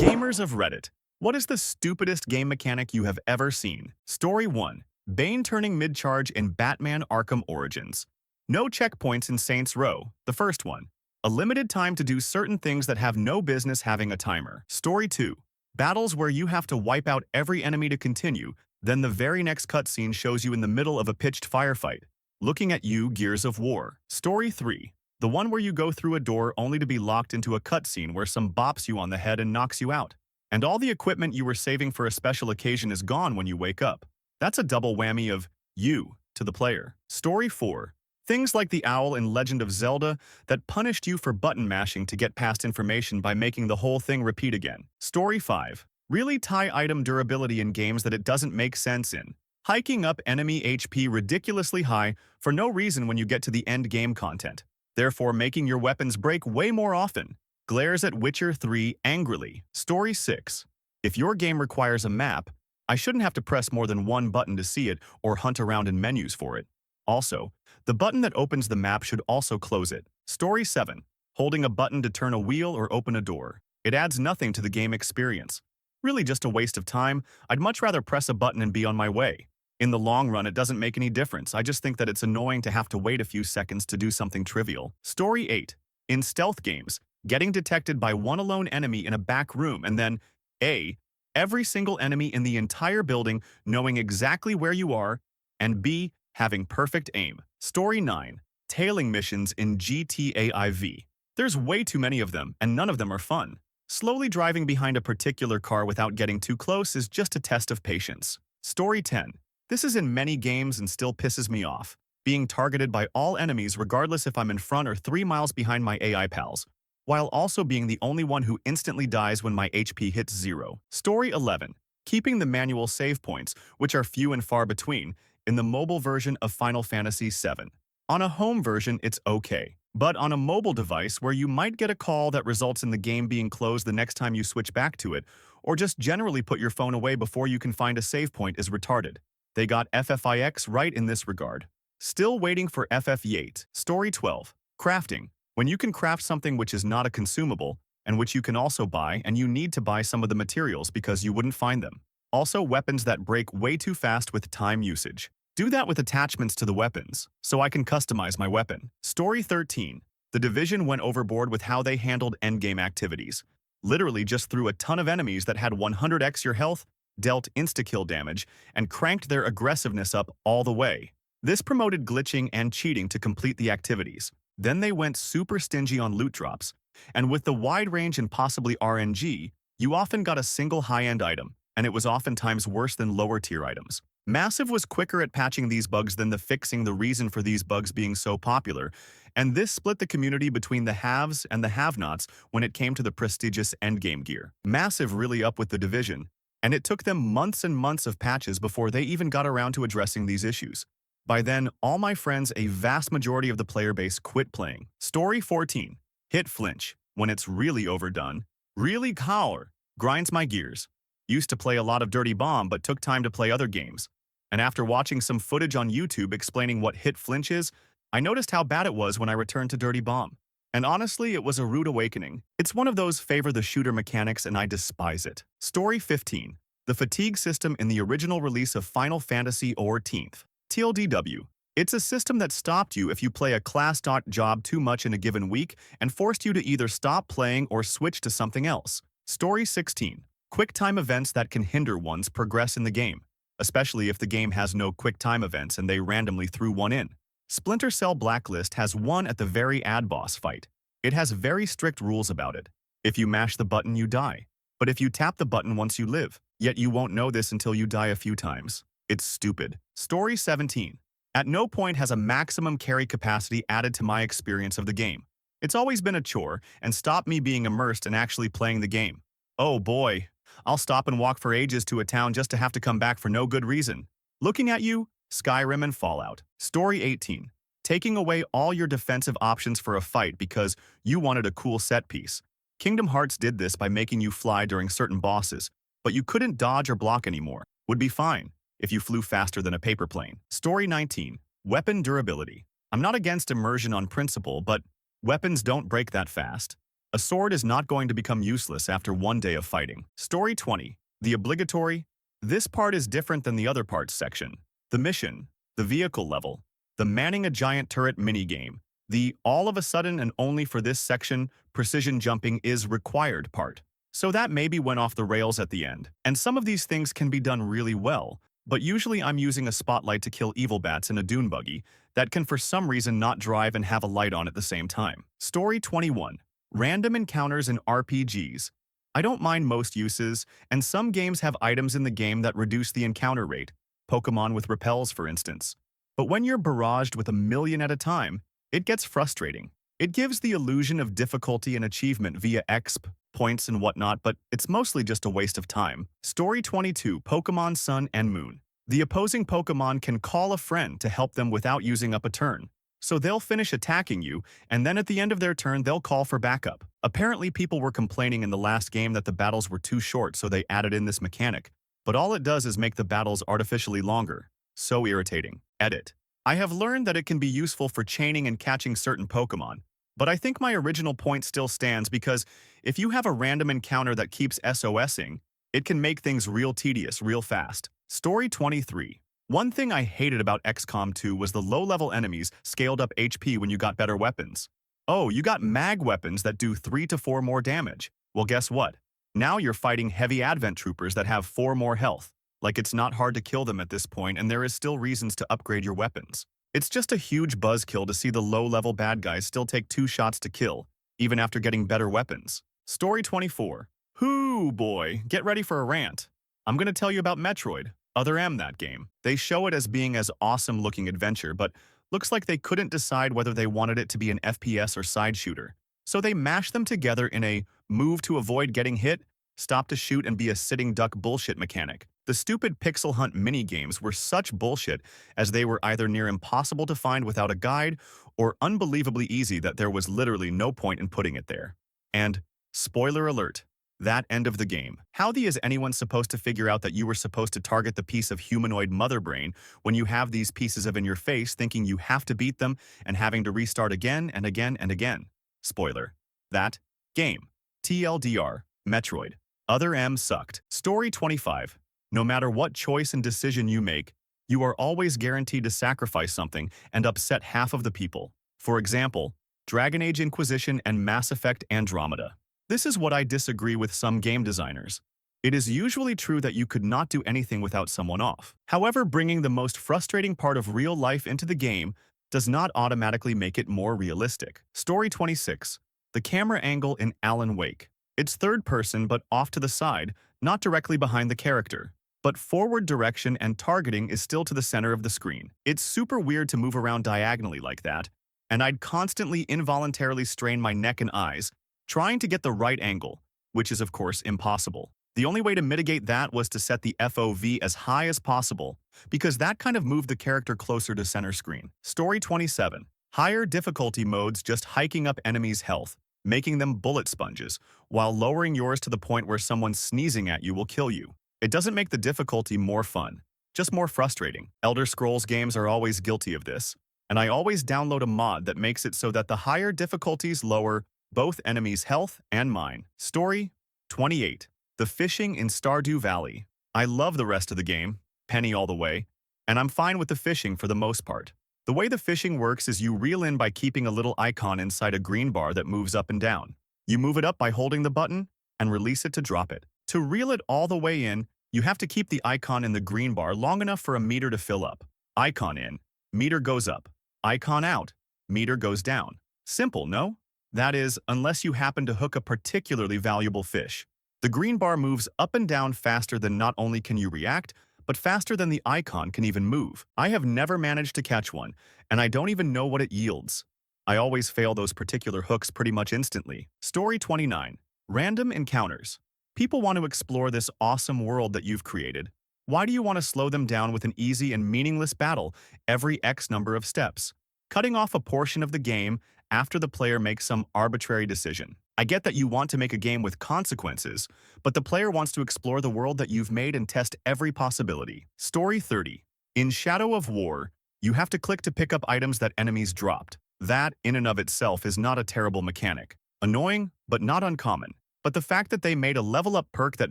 Gamers of Reddit. What is the stupidest game mechanic you have ever seen? Story 1. Bane turning mid-charge in Batman Arkham Origins. No checkpoints in Saints Row, the first one. A limited time to do certain things that have no business having a timer. Story 2. Battles where you have to wipe out every enemy to continue, then the very next cutscene shows you in the middle of a pitched firefight. Looking at you, Gears of War. Story 3. The one where you go through a door only to be locked into a cutscene where some bops you on the head and knocks you out. And all the equipment you were saving for a special occasion is gone when you wake up. That's a double whammy of you to the player. Story 4. Things like the owl in Legend of Zelda that punished you for button mashing to get past information by making the whole thing repeat again. Story 5. Really tie item durability in games that it doesn't make sense in. Hiking up enemy HP ridiculously high for no reason when you get to the end game content, therefore making your weapons break way more often. Glares at Witcher 3 angrily. Story 6. If your game requires a map, I shouldn't have to press more than one button to see it or hunt around in menus for it. Also, the button that opens the map should also close it. Story 7. Holding a button to turn a wheel or open a door. It adds nothing to the game experience. Really just a waste of time. I'd much rather press a button and be on my way. In the long run, it doesn't make any difference. I just think that it's annoying to have to wait a few seconds to do something trivial. Story 8. In stealth games, getting detected by one alone enemy in a back room and then A. Every single enemy in the entire building knowing exactly where you are, and B. Having perfect aim. Story 9. Tailing missions in GTA IV. There's way too many of them, and none of them are fun. Slowly driving behind a particular car without getting too close is just a test of patience. Story 10. This is in many games and still pisses me off. Being targeted by all enemies regardless if I'm in front or 3 miles behind my AI pals, while also being the only one who instantly dies when my HP hits 0. Story 11. Keeping the manual save points, which are few and far between, in the mobile version of Final Fantasy VII. On a home version, it's okay. But on a mobile device where you might get a call that results in the game being closed the next time you switch back to it, or just generally put your phone away before you can find a save point is retarded. They got FFIX right in this regard. Still waiting for FF8. Story 12. Crafting. When you can craft something which is not a consumable, and which you can also buy, and you need to buy some of the materials because you wouldn't find them. Also, weapons that break way too fast with time usage. Do that with attachments to the weapons, so I can customize my weapon. Story 13. The Division went overboard with how they handled endgame activities. Literally just threw a ton of enemies that had 100x your health, dealt insta-kill damage, and cranked their aggressiveness up all the way. This promoted glitching and cheating to complete the activities. Then they went super stingy on loot drops, and with the wide range and possibly RNG, you often got a single high-end item, and it was oftentimes worse than lower-tier items. Massive was quicker at patching these bugs than the fixing the reason for these bugs being so popular, and this split the community between the haves and the have-nots when it came to the prestigious endgame gear. Massive really up with the Division, and it took them months and months of patches before they even got around to addressing these issues. By then, all my friends, a vast majority of the player base, quit playing. Story 14. Hit flinch. When it's really overdone. Really cower. Grinds my gears. Used to play a lot of Dirty Bomb but took time to play other games. And after watching some footage on YouTube explaining what hit flinch is, I noticed how bad it was when I returned to Dirty Bomb. And honestly, it was a rude awakening. It's one of those favor the shooter mechanics and I despise it. Story 15. The fatigue system in the original release of Final Fantasy XIV. TLDW. It's a system that stopped you if you play a class job too much in a given week and forced you to either stop playing or switch to something else. Story 16. Quick time events that can hinder one's progress in the game, especially if the game has no quick time events and they randomly threw one in. Splinter Cell Blacklist has one at the very ad boss fight. It has very strict rules about it. If you mash the button, you die. But if you tap the button once you live, yet you won't know this until you die a few times. It's stupid. Story 17. At no point has a maximum carry capacity added to my experience of the game. It's always been a chore and stopped me being immersed in actually playing the game. Oh boy. I'll stop and walk for ages to a town just to have to come back for no good reason. Looking at you, Skyrim and Fallout. Story 18. Taking away all your defensive options for a fight because you wanted a cool set piece. Kingdom Hearts did this by making you fly during certain bosses, but you couldn't dodge or block anymore. Would be fine if you flew faster than a paper plane. Story 19. Weapon durability. I'm not against immersion on principle, but weapons don't break that fast. A sword is not going to become useless after one day of fighting. Story 20. The obligatory. This part is different than the other parts section. The mission, the vehicle level, the manning a giant turret minigame, the all of a sudden and only for this section, precision jumping is required part. So that maybe went off the rails at the end. And some of these things can be done really well, but usually I'm using a spotlight to kill evil bats in a dune buggy that can for some reason not drive and have a light on at the same time. Story 21. Random encounters in RPGs. I don't mind most uses, and some games have items in the game that reduce the encounter rate, Pokemon with repels for instance. But when you're barraged with a million at a time, it gets frustrating. It gives the illusion of difficulty and achievement via exp, points and whatnot, but it's mostly just a waste of time. Story 22. Pokemon Sun and Moon. The opposing Pokemon can call a friend to help them without using up a turn. So they'll finish attacking you, and then at the end of their turn they'll call for backup. Apparently people were complaining in the last game that the battles were too short, so they added in this mechanic. But all it does is make the battles artificially longer. So irritating. Edit. I have learned that it can be useful for chaining and catching certain Pokemon, but I think my original point still stands because if you have a random encounter that keeps SOSing, it can make things real tedious real fast. Story 23. One thing I hated about XCOM 2 was the low-level enemies scaled up HP when you got better weapons. Oh, you got mag weapons that do 3 to 4 more damage. Well, guess what? Now you're fighting heavy advent troopers that have 4 more health. Like it's not hard to kill them at this point, and there is still reasons to upgrade your weapons. It's just a huge buzzkill to see the low-level bad guys still take 2 shots to kill, even after getting better weapons. Story 24. Hoo boy, get ready for a rant. I'm gonna tell you about Metroid. Other M that game. They show it as being as awesome-looking adventure, but looks like they couldn't decide whether they wanted it to be an FPS or side shooter. So they mashed them together in a move to avoid getting hit, stop to shoot and be a sitting duck bullshit mechanic. The stupid pixel hunt mini-games were such bullshit as they were either near impossible to find without a guide or unbelievably easy that there was literally no point in putting it there. And, spoiler alert, that end of the game. How is anyone supposed to figure out that you were supposed to target the piece of humanoid mother brain when you have these pieces of in your face thinking you have to beat them and having to restart again and again and again? Spoiler. That game. TLDR. Metroid. Other M sucked. Story 25. No matter what choice and decision you make, you are always guaranteed to sacrifice something and upset half of the people. For example, Dragon Age Inquisition and Mass Effect Andromeda. This is what I disagree with some game designers. It is usually true that you could not do anything without someone off. However, bringing the most frustrating part of real life into the game does not automatically make it more realistic. Story 26. The camera angle in Alan Wake. It's third person but off to the side, not directly behind the character. But forward direction and targeting is still to the center of the screen. It's super weird to move around diagonally like that, and I'd constantly involuntarily strain my neck and eyes, trying to get the right angle, which is of course impossible. The only way to mitigate that was to set the FOV as high as possible, because that kind of moved the character closer to center screen. Story 27. Higher difficulty modes just hiking up enemies' health, making them bullet sponges, while lowering yours to the point where someone sneezing at you will kill you. It doesn't make the difficulty more fun, just more frustrating. Elder Scrolls games are always guilty of this, and I always download a mod that makes it so that the higher difficulties lower both enemies' health and mine. Story 28. The fishing in Stardew Valley. I love the rest of the game, penny all the way, and I'm fine with the fishing for the most part. The way the fishing works is you reel in by keeping a little icon inside a green bar that moves up and down. You move it up by holding the button and release it to drop it. To reel it all the way in, you have to keep the icon in the green bar long enough for a meter to fill up. Icon in, meter goes up. Icon out, meter goes down. Simple, no? That is, unless you happen to hook a particularly valuable fish. The green bar moves up and down faster than not only can you react, but faster than the icon can even move. I have never managed to catch one, and I don't even know what it yields. I always fail those particular hooks pretty much instantly. Story 29. Random encounters. People want to explore this awesome world that you've created. Why do you want to slow them down with an easy and meaningless battle every X number of steps, cutting off a portion of the game after the player makes some arbitrary decision? I get that you want to make a game with consequences, but the player wants to explore the world that you've made and test every possibility. Story 30. In Shadow of War, you have to click to pick up items that enemies dropped. That, in and of itself, is not a terrible mechanic. Annoying, but not uncommon. But the fact that they made a level-up perk that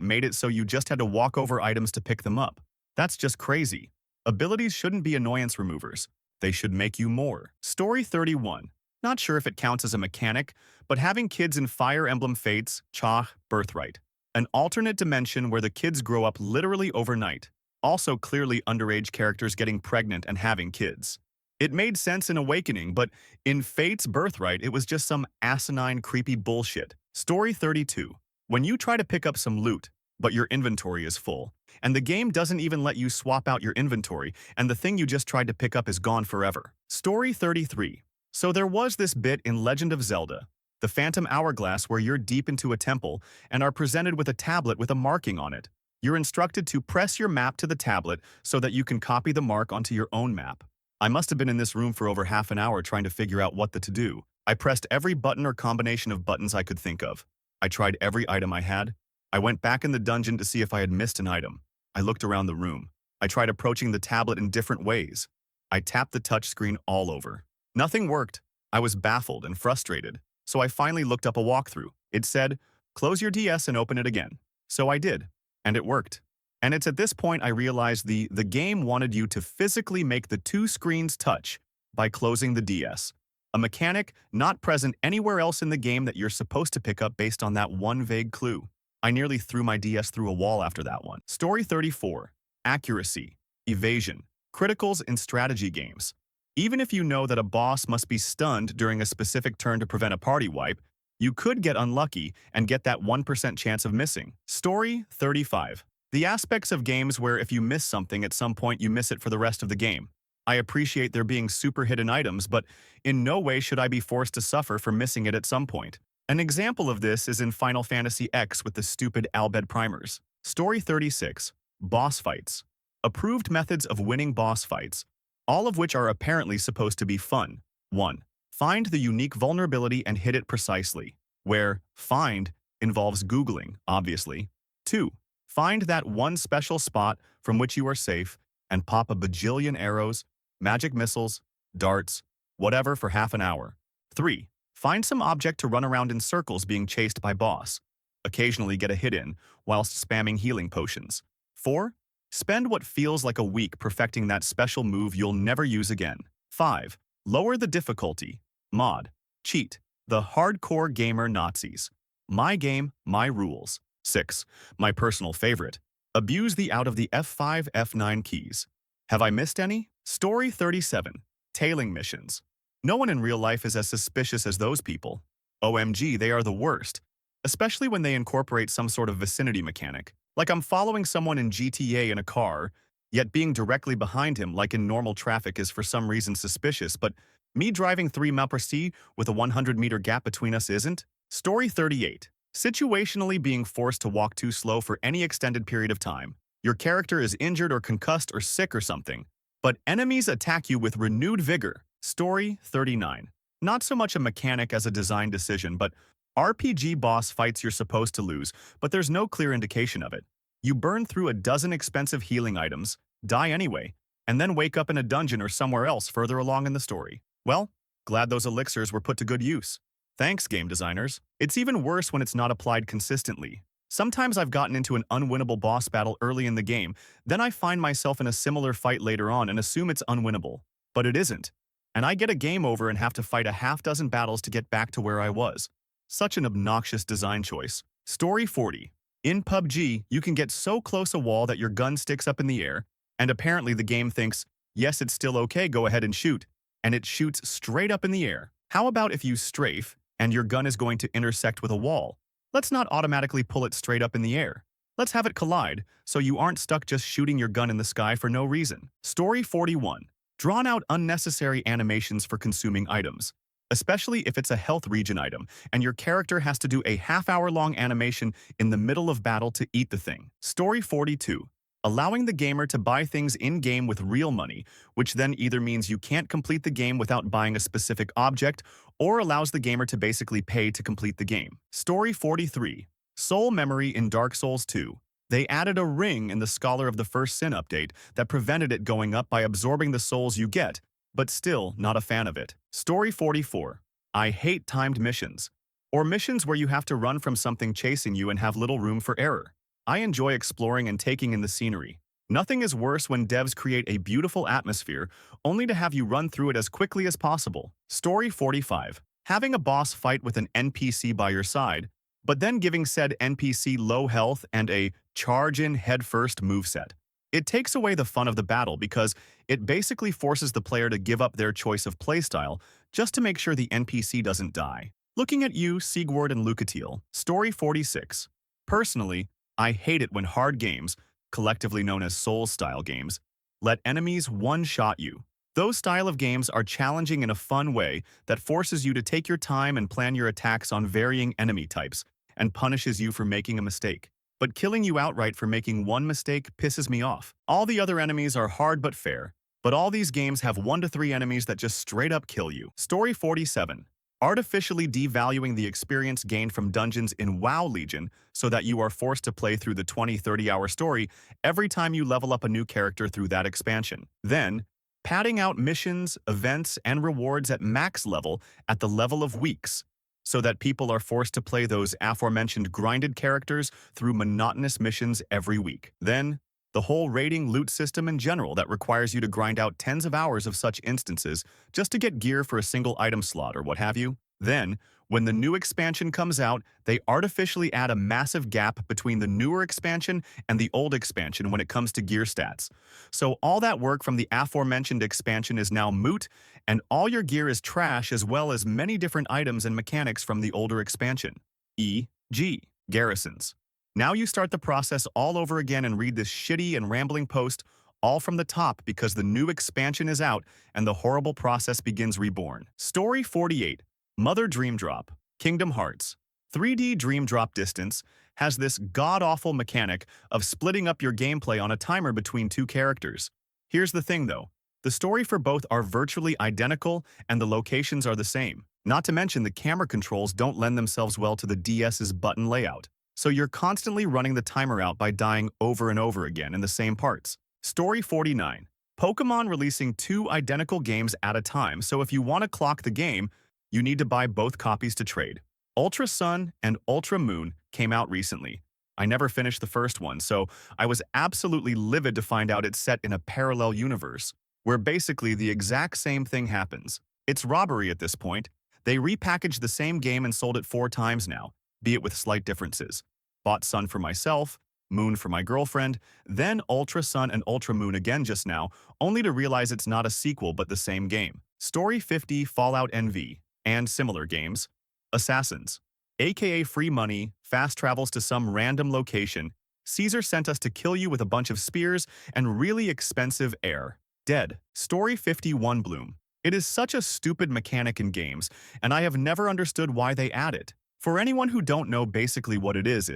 made it so you just had to walk over items to pick them up, that's just crazy. Abilities shouldn't be annoyance removers. They should make you more. Story 31. Not sure if it counts as a mechanic, but having kids in Fire Emblem Fates, Cha, Birthright. An alternate dimension where the kids grow up literally overnight. Also clearly underage characters getting pregnant and having kids. It made sense in Awakening, but in Fate's Birthright, it was just some asinine, creepy bullshit. Story 32. When you try to pick up some loot, but your inventory is full, and the game doesn't even let you swap out your inventory, and the thing you just tried to pick up is gone forever. Story 33. So there was this bit in Legend of Zelda, the Phantom Hourglass, where you're deep into a temple and are presented with a tablet with a marking on it. You're instructed to press your map to the tablet so that you can copy the mark onto your own map. I must have been in this room for over half an hour trying to figure out what to do. I pressed every button or combination of buttons I could think of. I tried every item I had. I went back in the dungeon to see if I had missed an item. I looked around the room. I tried approaching the tablet in different ways. I tapped the touchscreen all over. Nothing worked. I was baffled and frustrated, so I finally looked up a walkthrough. It said, "Close your DS and open it again." So I did, and it worked. And it's at this point I realized the game wanted you to physically make the two screens touch by closing the DS. A mechanic not present anywhere else in the game that you're supposed to pick up based on that one vague clue. I nearly threw my DS through a wall after that one. Story 34. Accuracy, evasion, criticals in strategy games. Even if you know that a boss must be stunned during a specific turn to prevent a party wipe, you could get unlucky and get that 1% chance of missing. Story 35. The aspects of games where if you miss something at some point you miss it for the rest of the game. I appreciate there being super hidden items, but in no way should I be forced to suffer for missing it at some point. An example of this is in Final Fantasy X with the stupid Albed primers. Story 36. Boss fights. Approved methods of winning boss fights, all of which are apparently supposed to be fun. 1. Find the unique vulnerability and hit it precisely, where find involves Googling, obviously. 2. Find that one special spot from which you are safe and pop a bajillion arrows, magic missiles, darts, whatever for half an hour. 3. Find some object to run around in circles being chased by boss. Occasionally get a hit in whilst spamming healing potions. 4. Spend what feels like a week perfecting that special move you'll never use again. 5. Lower the difficulty. Mod. Cheat. The hardcore gamer Nazis. My game, my rules. 6. My personal favorite. Abuse the out of the F5, F9 keys. Have I missed any? Story 37. Tailing missions. No one in real life is as suspicious as those people. OMG, they are the worst. Especially when they incorporate some sort of vicinity mechanic. Like I'm following someone in GTA in a car, yet being directly behind him like in normal traffic is for some reason suspicious, but me driving 3 miles/h with a 100-meter gap between us isn't? Story 38. Situationally being forced to walk too slow for any extended period of time. Your character is injured or concussed or sick or something, but enemies attack you with renewed vigor. Story 39. Not so much a mechanic as a design decision, but RPG boss fights you're supposed to lose, but there's no clear indication of it. You burn through a dozen expensive healing items, die anyway, and then wake up in a dungeon or somewhere else further along in the story. Well, glad those elixirs were put to good use. Thanks, game designers. It's even worse when it's not applied consistently. Sometimes I've gotten into an unwinnable boss battle early in the game, then I find myself in a similar fight later on and assume it's unwinnable. But it isn't. And I get a game over and have to fight a half-dozen battles to get back to where I was. Such an obnoxious design choice. Story 40. In PUBG, you can get so close a wall that your gun sticks up in the air, and apparently the game thinks, yes, it's still okay, go ahead and shoot. And it shoots straight up in the air. How about if you strafe, and your gun is going to intersect with a wall? Let's not automatically pull it straight up in the air. Let's have it collide, so you aren't stuck just shooting your gun in the sky for no reason. Story 41. Drawn out unnecessary animations for consuming items, especially if it's a health regen item, and your character has to do a half-hour-long animation in the middle of battle to eat the thing. Story 42. Allowing the gamer to buy things in-game with real money, which then either means you can't complete the game without buying a specific object, or allows the gamer to basically pay to complete the game. Story 43. Soul Memory in Dark Souls 2. They added a ring in the Scholar of the First Sin update that prevented it going up by absorbing the souls you get, but still not a fan of it. Story 44. I hate timed missions. or missions where you have to run from something chasing you and have little room for error. I enjoy exploring and taking in the scenery. Nothing is worse when devs create a beautiful atmosphere only to have you run through it as quickly as possible. Story 45. Having a boss fight with an NPC by your side, but then giving said NPC low health and a charge-in head-first moveset. It takes away the fun of the battle because it basically forces the player to give up their choice of playstyle just to make sure the NPC doesn't die. Looking at you, Sigward and Lucatiel. Story 46. Personally, I hate it when hard games, collectively known as Souls-style games, let enemies one-shot you. Those style of games are challenging in a fun way that forces you to take your time and plan your attacks on varying enemy types, and punishes you for making a mistake. But killing you outright for making one mistake pisses me off. All the other enemies are hard but fair, but all these games have 1 to 3 enemies that just straight up kill you. Story 47. Artificially devaluing the experience gained from dungeons in WoW Legion so that you are forced to play through the 20-30 hour story every time you level up a new character through that expansion. Then, padding out missions, events, and rewards at max level at the level of weeks, so that people are forced to play those aforementioned grinded characters through monotonous missions every week. Then, the whole raiding loot system in general that requires you to grind out tens of hours of such instances just to get gear for a single item slot or what have you. Then, when the new expansion comes out, they artificially add a massive gap between the newer expansion and the old expansion when it comes to gear stats. So all that work from the aforementioned expansion is now moot, and all your gear is trash as well as many different items and mechanics from the older expansion. E.g. garrisons. Now you start the process all over again and read this shitty and rambling post all from the top because the new expansion is out and the horrible process begins reborn. Story 48. Mother Dream Drop. Kingdom Hearts. 3D Dream Drop Distance has this god-awful mechanic of splitting up your gameplay on a timer between 2 characters. Here's the thing though. The story for both are virtually identical and the locations are the same. Not to mention the camera controls don't lend themselves well to the DS's button layout. So you're constantly running the timer out by dying over and over again in the same parts. Story 49. Pokemon releasing 2 identical games at a time, so if you want to clock the game, you need to buy both copies to trade. Ultra Sun and Ultra Moon came out recently. I never finished the first one, so I was absolutely livid to find out it's set in a parallel universe, where basically the exact same thing happens. It's robbery at this point. They repackaged the same game and sold it 4 times now, be it with slight differences. Bought Sun for myself, Moon for my girlfriend, then Ultra Sun and Ultra Moon again just now, only to realize it's not a sequel but the same game. Story 50 Fallout NV, and similar games. Assassins. AKA free money, fast travels to some random location. Caesar sent us to kill you with a bunch of spears and really expensive air. Dead. Story 51 Bloom. It is such a stupid mechanic in games, and I have never understood why they add it. For anyone who don't know basically what it is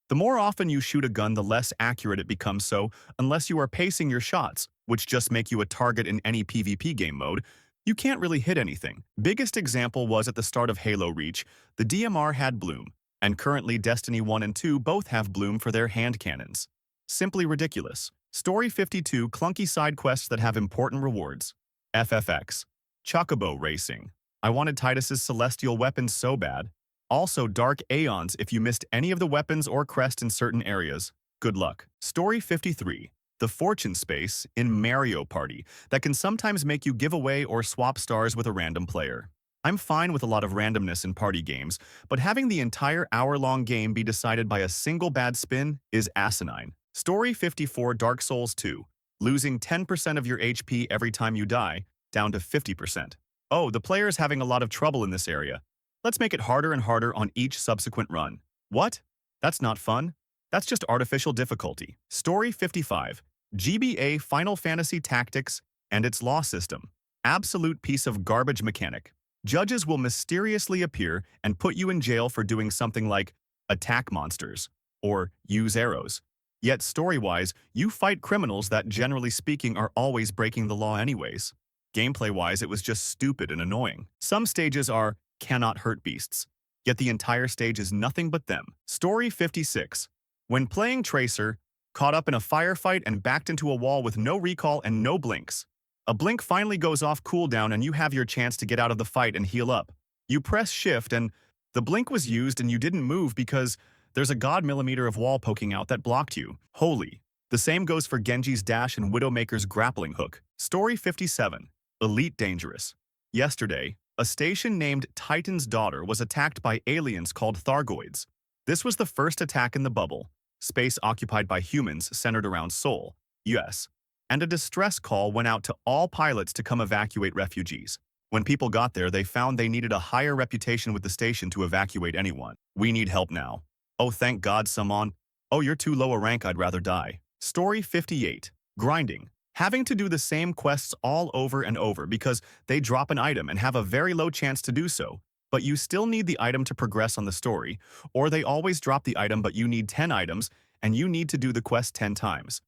the more often you shoot a gun, the less accurate it becomes so, unless you are pacing your shots, which just make you a target in any PvP game mode, you can't really hit anything. Biggest example was at the start of Halo Reach, the DMR had Bloom, and currently Destiny 1 and 2 both have Bloom for their hand cannons. Simply ridiculous. Story 52 Clunky side quests that have important rewards. FFX. Chocobo Racing. I wanted Titus's celestial weapons so bad. Also Dark Aeons if you missed any of the weapons or crest in certain areas. Good luck. Story 53. The Fortune Space in Mario Party that can sometimes make you give away or swap stars with a random player. I'm fine with a lot of randomness in party games, but having the entire hour-long game be decided by a single bad spin is asinine. Story 54 Dark Souls 2. Losing 10% of your HP every time you die, down to 50%. Oh, the player is having a lot of trouble in this area. Let's make it harder and harder on each subsequent run. What? That's not fun. That's just artificial difficulty. Story 55. GBA Final Fantasy Tactics and its law system. Absolute piece of garbage mechanic. Judges will mysteriously appear and put you in jail for doing something like attack monsters or use arrows. Yet story-wise, you fight criminals that, generally speaking, are always breaking the law anyways. Gameplay-wise, it was just stupid and annoying. Some stages are cannot hurt beasts, yet the entire stage is nothing but them. Story 56. When playing Tracer, caught up in a firefight and backed into a wall with no recall and no blinks. A blink finally goes off cooldown and you have your chance to get out of the fight and heal up. You press shift and The blink was used and you didn't move because there's a god millimeter of wall poking out that blocked you. Holy. The same goes for Genji's dash and Widowmaker's grappling hook. Story 57. Elite Dangerous. Yesterday, a station named Titan's Daughter was attacked by aliens called Thargoids. This was the first attack in the bubble, space occupied by humans centered around Seoul, US, and a distress call went out to all pilots to come evacuate refugees. When people got there, they found they needed a higher reputation with the station to evacuate anyone. We need help now. Oh, thank God, someone. Oh, you're too low a rank, I'd rather die. Story 58. Grinding. Having to do the same quests all over and over because they drop an item and have a very low chance to do so, but you still need the item to progress on the story, or they always drop the item but you need 10 items and you need to do the quest 10 times.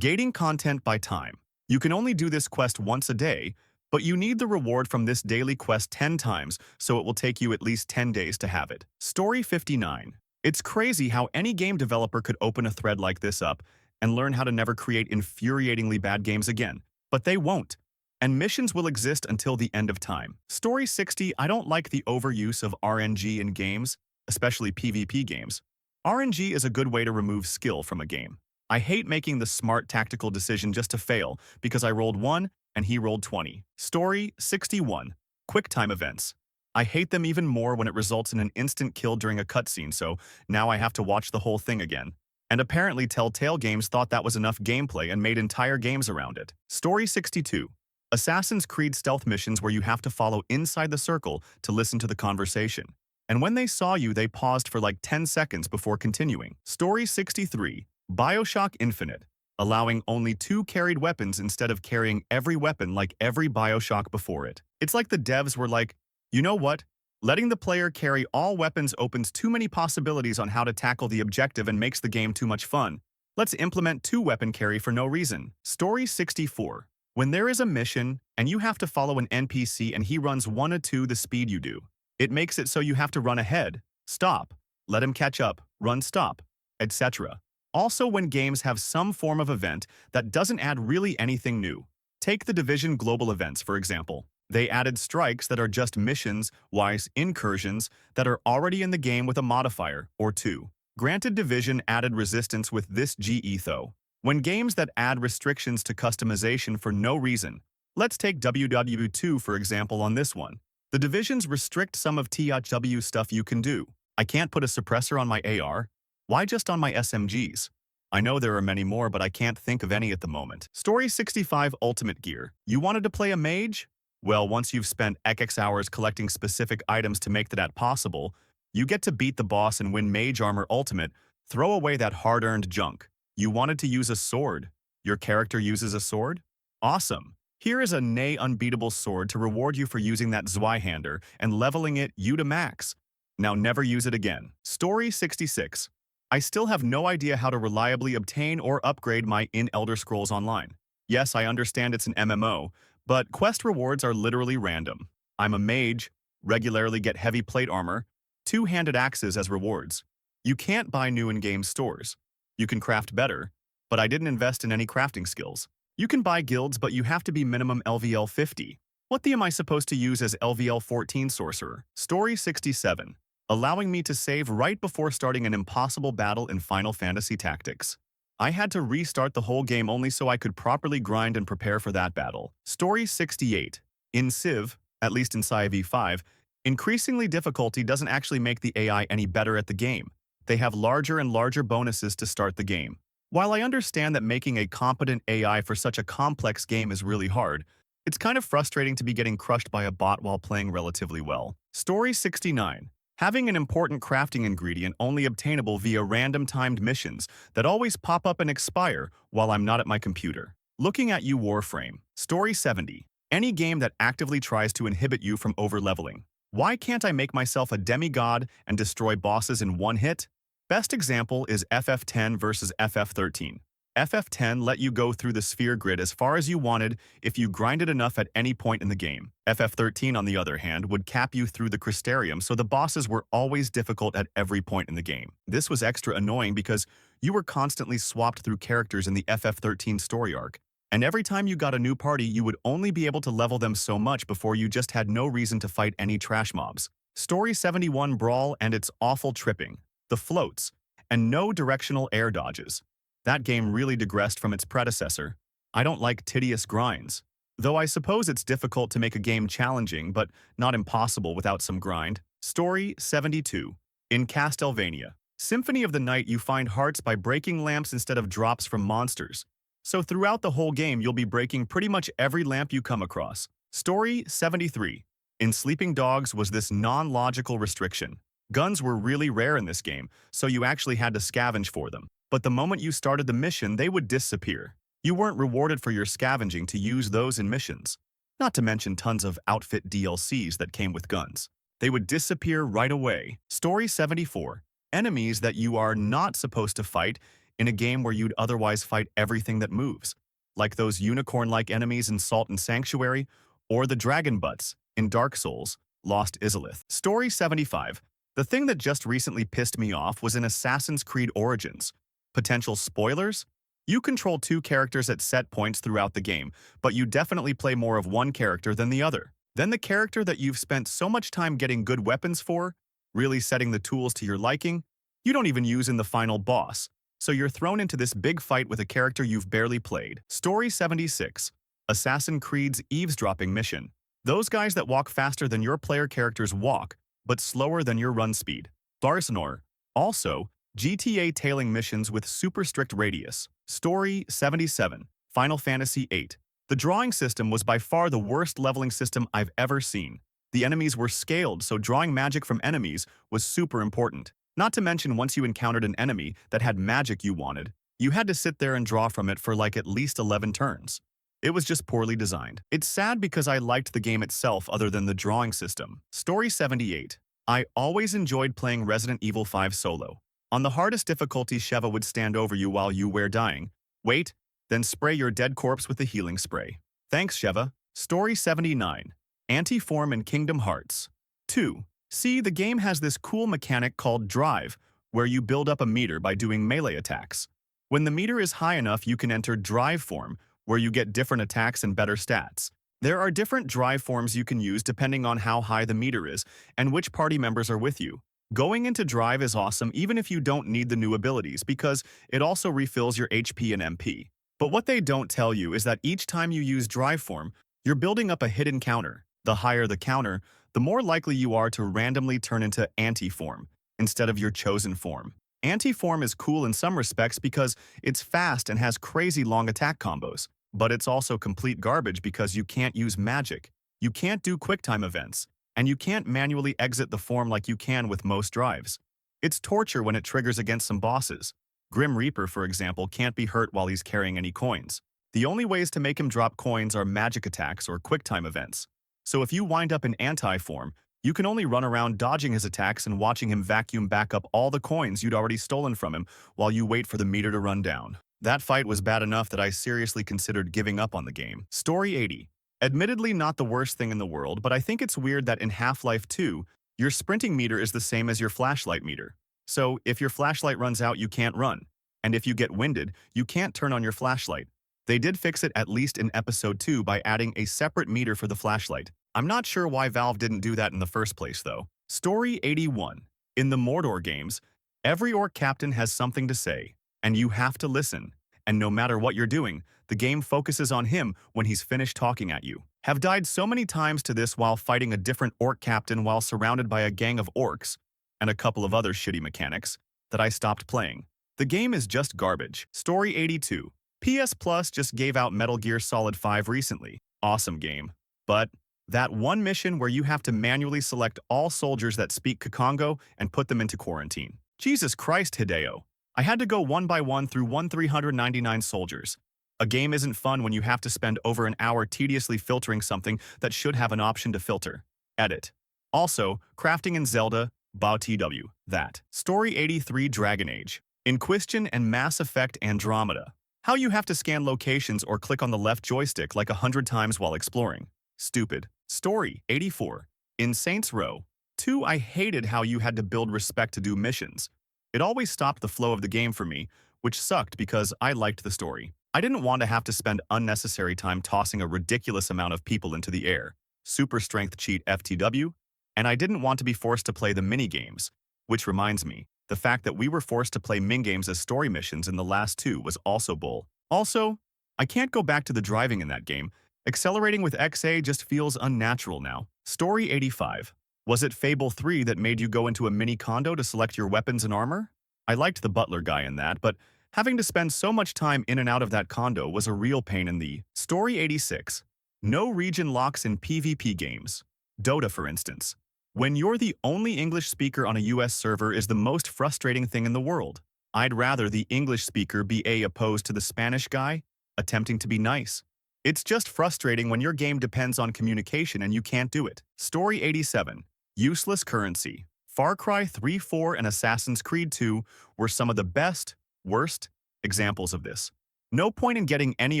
Gating content by time. You can only do this quest once a day, but you need the reward from this daily quest 10 times, so it will take you at least 10 days to have it. Story 59. It's crazy how any game developer could open a thread like this up and learn how to never create infuriatingly bad games again. But they won't. And missions will exist until the end of time. Story 60. I don't like the overuse of RNG in games, especially PvP games. RNG is a good way to remove skill from a game. I hate making the smart tactical decision just to fail because I rolled 1 and he rolled 20. Story 61. QuickTime events. I hate them even more when it results in an instant kill during a cutscene, so now I have to watch the whole thing again. And apparently Telltale Games thought that was enough gameplay and made entire games around it. Story 62. Assassin's Creed stealth missions where you have to follow inside the circle to listen to the conversation. And when they saw you, they paused for like 10 seconds before continuing. Story 63. BioShock Infinite. Allowing only 2 carried weapons instead of carrying every weapon like every BioShock before it. It's like the devs were like, you know what? Letting the player carry all weapons opens too many possibilities on how to tackle the objective and makes the game too much fun. Let's implement 2-weapon carry for no reason. Story 64. When there is a mission and you have to follow an NPC and he runs 1 or 2 the speed you do, it makes it so you have to run ahead, stop, let him catch up, run stop, etc. Also when games have some form of event that doesn't add really anything new. Take the Division global events, for example. They added strikes that are just missions-wise incursions that are already in the game with a modifier, or 2. Granted, Division added resistance with this GE though. When games that add restrictions to customization for no reason, let's take WW2 for example on this one. The Divisions restrict some of THW stuff you can do. I can't put a suppressor on my AR. Why just on my SMGs? I know there are many more, but I can't think of any at the moment. Story 65. Ultimate Gear. You wanted to play a mage? Well, once you've spent XX hours collecting specific items to make that possible, you get to beat the boss and win Mage Armor Ultimate. Throw away that hard-earned junk. You wanted to use a sword. Your character uses a sword? Awesome. Here is a nay unbeatable sword to reward you for using that Zweihander and leveling it you to max. Now never use it again. Story 66. I still have no idea how to reliably obtain or upgrade my in Elder Scrolls Online. Yes, I understand it's an MMO, but quest rewards are literally random. I'm a mage, regularly get heavy plate armor, 2-handed axes as rewards. You can't buy new in-game stores. You can craft better, but I didn't invest in any crafting skills. You can buy guilds, but you have to be minimum LVL 50. What am I supposed to use as LVL 14 sorcerer? Story 67. Allowing me to save right before starting an impossible battle in Final Fantasy Tactics. I had to restart the whole game only so I could properly grind and prepare for that battle. Story 68. In Civ, at least in Civ V5, increasingly difficulty doesn't actually make the AI any better at the game. They have larger and larger bonuses to start the game. While I understand that making a competent AI for such a complex game is really hard, it's kind of frustrating to be getting crushed by a bot while playing relatively well. Story 69. Having an important crafting ingredient only obtainable via random timed missions that always pop up and expire while I'm not at my computer. Looking at you, Warframe. Story 70. Any game that actively tries to inhibit you from overleveling. Why can't I make myself a demigod and destroy bosses in one hit? Best example is FF10 versus FF13. FF10 let you go through the sphere grid as far as you wanted if you grinded enough at any point in the game. FF13, on the other hand, would cap you through the Crystarium, so the bosses were always difficult at every point in the game. This was extra annoying because you were constantly swapped through characters in the FF13 story arc, and every time you got a new party, you would only be able to level them so much before you just had no reason to fight any trash mobs. Story 71 Brawl and its awful tripping, the floats, and no directional air dodges. That game really digressed from its predecessor. I don't like tedious grinds. Though I suppose it's difficult to make a game challenging but not impossible without some grind. Story 72. In Castlevania, Symphony of the Night, you find hearts by breaking lamps instead of drops from monsters. So throughout the whole game, you'll be breaking pretty much every lamp you come across. Story 73. In Sleeping Dogs was this non-logical restriction. Guns were really rare in this game, so you actually had to scavenge for them. But the moment you started the mission, they would disappear. You weren't rewarded for your scavenging to use those in missions. Not to mention tons of outfit DLCs that came with guns. They would disappear right away. Story 74. Enemies that you are not supposed to fight in a game where you'd otherwise fight everything that moves. Like those unicorn-like enemies in Salt and Sanctuary, or the dragon butts in Dark Souls, Lost Izalith. Story 75. The thing that just recently pissed me off was in Assassin's Creed Origins. Potential spoilers? You control two characters at set points throughout the game, but you definitely play more of one character than the other. Then the character that you've spent so much time getting good weapons for, really setting the tools to your liking, you don't even use in the final boss. So you're thrown into this big fight with a character you've barely played. Story 76. Assassin's Creed's eavesdropping mission. Those guys that walk faster than your player characters walk, but slower than your run speed. Barcelona. Also, GTA tailing missions with super strict radius. Story 77. Final Fantasy VIII. The drawing system was by far the worst leveling system I've ever seen. The enemies were scaled, so drawing magic from enemies was super important. Not to mention, once you encountered an enemy that had magic you wanted, you had to sit there and draw from it for like at least 11 turns. It was just poorly designed. It's sad because I liked the game itself other than the drawing system. Story 78. I always enjoyed playing Resident Evil 5 solo. On the hardest difficulty, Sheva would stand over you while you were dying, wait, then spray your dead corpse with the healing spray. Thanks, Sheva. Story 79. Anti-form in Kingdom Hearts 2. See, the game has this cool mechanic called drive, where you build up a meter by doing melee attacks. When the meter is high enough, you can enter drive form, where you get different attacks and better stats. There are different drive forms you can use depending on how high the meter is and which party members are with you. Going into drive is awesome even if you don't need the new abilities because it also refills your HP and MP. But what they don't tell you is that each time you use drive form, you're building up a hidden counter. The higher the counter, the more likely you are to randomly turn into anti-form instead of your chosen form. Anti-form is cool in some respects because it's fast and has crazy long attack combos. But it's also complete garbage because you can't use magic, you can't do QuickTime events, and you can't manually exit the form like you can with most drives. It's torture when it triggers against some bosses. Grim Reaper, for example, can't be hurt while he's carrying any coins. The only ways to make him drop coins are magic attacks or QuickTime events. So if you wind up in anti-form, you can only run around dodging his attacks and watching him vacuum back up all the coins you'd already stolen from him while you wait for the meter to run down. That fight was bad enough that I seriously considered giving up on the game. Story 80. Admittedly not the worst thing in the world, but I think it's weird that in Half-Life 2, your sprinting meter is the same as your flashlight meter. So if your flashlight runs out, you can't run. And if you get winded, you can't turn on your flashlight. They did fix it at least in Episode 2 by adding a separate meter for the flashlight. I'm not sure why Valve didn't do that in the first place, though. Story 81. In the Mordor games, every orc captain has something to say, and you have to listen. And no matter what you're doing, the game focuses on him when he's finished talking at you. Have died so many times to this while fighting a different orc captain while surrounded by a gang of orcs, and a couple of other shitty mechanics, that I stopped playing. The game is just garbage. Story 82. PS Plus just gave out Metal Gear Solid 5 recently. Awesome game. But that one mission where you have to manually select all soldiers that speak Kikongo and put them into quarantine. Jesus Christ, Hideo. I had to go one by one through 399 soldiers. A game isn't fun when you have to spend over an hour tediously filtering something that should have an option to filter. Edit. Also, crafting in Zelda, BAW that. Story 83 Dragon Age. In Question and Mass Effect Andromeda. How you have to scan locations or click on the left joystick like 100 times while exploring. Stupid. Story 84. In Saints Row 2, I hated how you had to build respect to do missions. It always stopped the flow of the game for me, which sucked because I liked the story. I didn't want to have to spend unnecessary time tossing a ridiculous amount of people into the air. Super strength cheat FTW. And I didn't want to be forced to play the mini-games, which reminds me, the fact that we were forced to play min-games as story missions in the last two was also bull. Also, I can't go back to the driving in that game. Accelerating with XA just feels unnatural now. Story 85. Was it Fable 3 that made you go into a mini condo to select your weapons and armor? I liked the butler guy in that, but having to spend so much time in and out of that condo was a real pain in the. Story 86. No region locks in PvP games. Dota, for instance. When you're the only English speaker on a US server is the most frustrating thing in the world. I'd rather the English speaker be opposed to the Spanish guy, attempting to be nice. It's just frustrating when your game depends on communication and you can't do it. Story 87. Useless currency. Far Cry 3, 4, and Assassin's Creed 2 were some of the best, worst examples of this. No point in getting any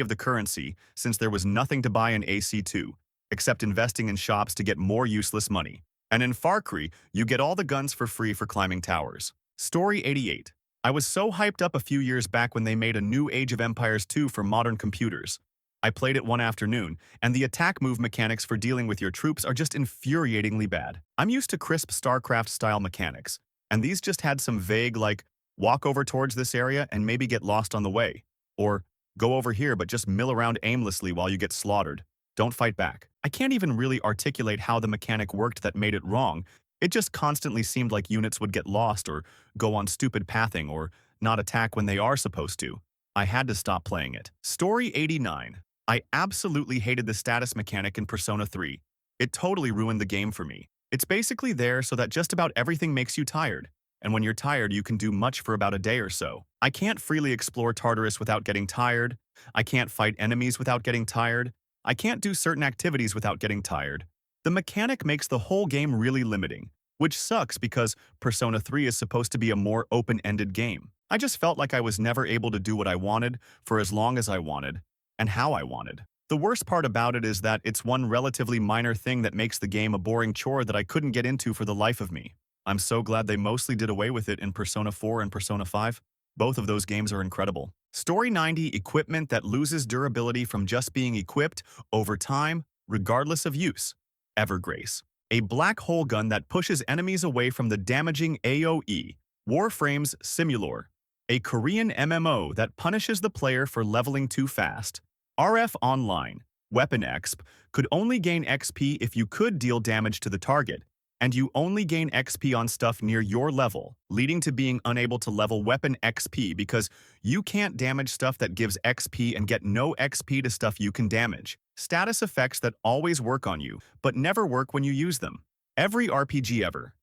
of the currency since there was nothing to buy in AC2, except investing in shops to get more useless money. And in Far Cry, you get all the guns for free for climbing towers. Story 88. I was so hyped up a few years back when they made a new Age of Empires 2 for modern computers. I played it one afternoon, and the attack move mechanics for dealing with your troops are just infuriatingly bad. I'm used to crisp StarCraft-style mechanics, and these just had some vague, like, walk over towards this area and maybe get lost on the way. Or, go over here but just mill around aimlessly while you get slaughtered. Don't fight back. I can't even really articulate how the mechanic worked that made it wrong. It just constantly seemed like units would get lost or go on stupid pathing or not attack when they are supposed to. I had to stop playing it. Story 89. I absolutely hated the status mechanic in Persona 3. It totally ruined the game for me. It's basically there so that just about everything makes you tired. And when you're tired, you can do much for about a day or so. I can't freely explore Tartarus without getting tired. I can't fight enemies without getting tired. I can't do certain activities without getting tired. The mechanic makes the whole game really limiting, which sucks because Persona 3 is supposed to be a more open-ended game. I just felt like I was never able to do what I wanted for as long as I wanted and how I wanted. The worst part about it is that it's one relatively minor thing that makes the game a boring chore that I couldn't get into for the life of me. I'm so glad they mostly did away with it in Persona 4 and Persona 5. Both of those games are incredible. Story 90. Equipment that loses durability from just being equipped over time, regardless of use. Evergrace. A black hole gun that pushes enemies away from the damaging AoE. Warframe's Simulor. A Korean MMO that punishes the player for leveling too fast. RF Online. Weapon Exp could only gain XP if you could deal damage to the target, and you only gain XP on stuff near your level, leading to being unable to level weapon XP because you can't damage stuff that gives XP and get no XP to stuff you can damage. Status effects that always work on you, but never work when you use them. Every RPG ever.